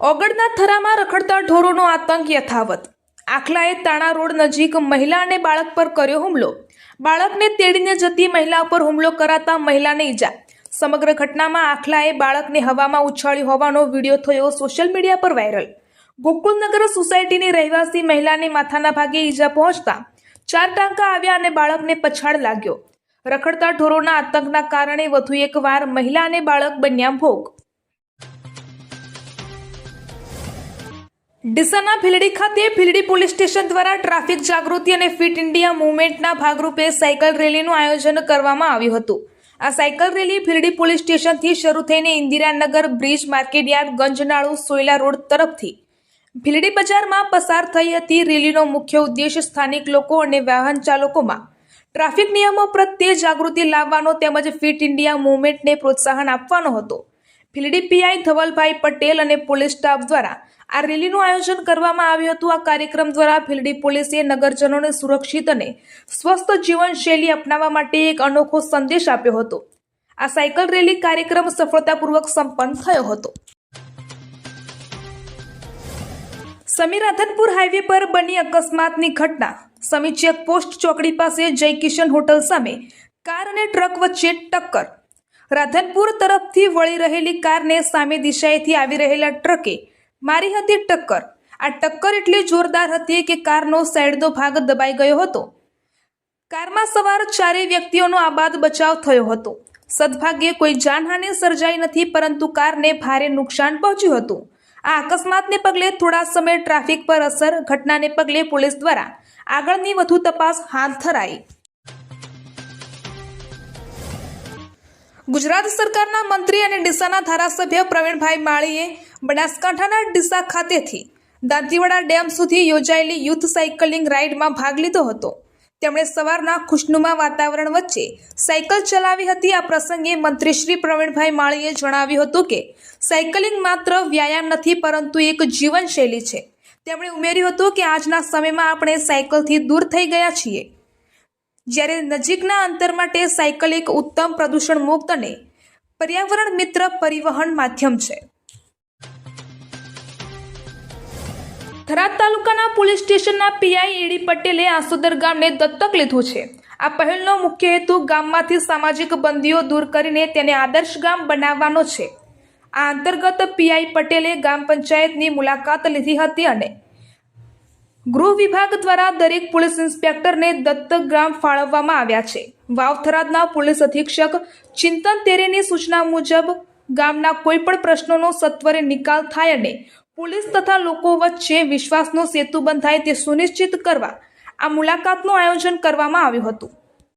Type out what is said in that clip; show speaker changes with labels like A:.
A: ઓગળના થરામાં રખડતા ઢોરોનો આતંક યથાવત। આખલાએ તાણા રોડ નજીક મહિલા અને બાળક પર કર્યો હુમલો। બાળકને તેડીને જતી મહિલા પર હુમલો કરાતા મહિલાને ઈજા। સમગ્ર ઘટનામાં આખલાએ બાળકને હવામાં ઉછાળ્યું હોવાનો વિડીયો થયો સોશિયલ મીડિયા પર વાયરલ। ગોકુલનગર સોસાયટીની રહેવાસી મહિલાને માથાના ભાગે ઈજા પહોંચતા 4 ટાંકા આવ્યા અને બાળકને પછાડ લાગ્યો। રખડતા ઢોરોના આતંકના કારણે વધુ એકવાર મહિલા અને બાળક બન્યા ભોગ। ડીસાના ભીલડી ખાતે ભીલડી પોલીસ સ્ટેશન દ્વારા ટ્રાફિક જાગૃતિ અને ફિટ ઇન્ડિયા મૂવમેન્ટના ભાગરૂપે સાયકલ રેલીનું આયોજન કરવામાં આવ્યું હતું। આ સાયકલ રેલી ભીલડી પોલીસ સ્ટેશનથી શરૂ થઈને ઇન્દિરાનગર બ્રિજ માર્કેટયાર્ડ ગંજનાળુ સોયલા રોડ તરફથી ભીલડી બજારમાં પસાર થઈ હતી। રેલીનો મુખ્ય ઉદ્દેશ સ્થાનિક લોકો અને વાહન ચાલકોમાં ટ્રાફિક નિયમો પ્રત્યે જાગૃતિ લાવવાનો તેમજ ફિટ ઇન્ડિયા મૂવમેન્ટને પ્રોત્સાહન આપવાનો હતો। ભીલડી પીઆઈ ધવલભાઈ પટેલ અને પોલીસ સ્ટાફ દ્વારા આ રેલીનું આયોજન કરવામાં આવ્યું હતું। આ કાર્યક્રમ દ્વારા ભીલડી પોલીસે નગરજનોને સુરક્ષિત અને સ્વસ્થ જીવનશૈલી અપનાવવા માટે એક અનોખો સંદેશ આપ્યો હતો। આ સાયકલ રેલી કાર્યક્રમ સફળતાપૂર્વક સંપન્ન થયો હતો। સમી રાધનપુર હાઈવે પર બની અકસ્માતની ઘટના। સમી ચેકપોસ્ટ ચોકડી પાસે જય કિશન હોટલ સામે કાર અને ટ્રક વચ્ચે ટક્કર। રાધનપુર તરફથી વળી રહેલી કારને સામે દિશાએથી આવી રહેલા ટ્રકે મારી હતી ટક્કર। આ ટક્કર એટલી જોરદાર હતી કે કારનો સાઈડનો ભાગ દબાઈ ગયો હતો। કારમાં સવાર 4 વ્યક્તિઓનો આબાદ બચાવ થયો હતો। સદભાગ્યે કોઈ જાનહાનિ સર્જાઈ નથી, પરંતુ કારને ભારે નુકસાન પહોંચ્યું હતું। આ અકસ્માતને પગલે થોડા સમય ટ્રાફિક પર અસર। ઘટનાને પગલે પોલીસ દ્વારા આગળની વધુ તપાસ હાથ ધરાઈ। ગુજરાત સરકારના મંત્રી અને ડીસાના ધારાસભ્ય પ્રવીણભાઈ માળીએ બનાસકાંઠાના ડીસા ખાતેથી દાંતીવાડા ડેમ સુધી યોજાયેલી યુથ સાયકલિંગ રાઇડમાં ભાગ લીધો હતો। તેમણે સવારના ખુશનુમા વાતાવરણ વચ્ચે સાયકલ ચલાવી હતી। આ પ્રસંગે મંત્રી શ્રી પ્રવીણભાઈ માળીએ જણાવ્યું હતું કે સાયકલિંગ માત્ર વ્યાયામ નથી, પરંતુ એક જીવનશૈલી છે। તેમણે ઉમેર્યું હતું કે આજના સમયમાં આપણે સાયકલથી દૂર થઈ ગયા છીએ, જ્યારે નજીકના અંતર માટે સાયકલ એક ઉત્તમ પ્રદૂષણ મુક્ત અને પર્યાવરણ મિત્ર પરિવહન માધ્યમ છે। થરાદ તાલુકાના પોલીસ સ્ટેશનના પીઆઈ એડી પટેલે આસોદર ગામને દત્તક લીધું છે। આ પહેલનો મુખ્ય હેતુ ગામમાંથી સામાજિક બંધીઓ દૂર કરીને તેને આદર્શ ગામ બનાવવાનો છે। આ અંતર્ગત પીઆઈ પટેલે ગ્રામ પંચાયતની મુલાકાત લીધી હતી અને ગૃહ વિભાગ દ્વારા દરેક પોલીસ ઇન્સ્પેક્ટરને દત્તક ગ્રામ ફાળવવામાં આવ્યા છે। વાવ થરાદના પોલીસ અધિક્ષક ચિંતન તેરેની સૂચના મુજબ ગામના કોઈપણ પ્રશ્નોનો સત્વરે નિકાલ થાય અને પોલીસ તથા લોકો વચ્ચે વિશ્વાસનો સેતુ બંધાય તે સુનિશ્ચિત કરવા આ મુલાકાતનું આયોજન કરવામાં આવ્યું હતું।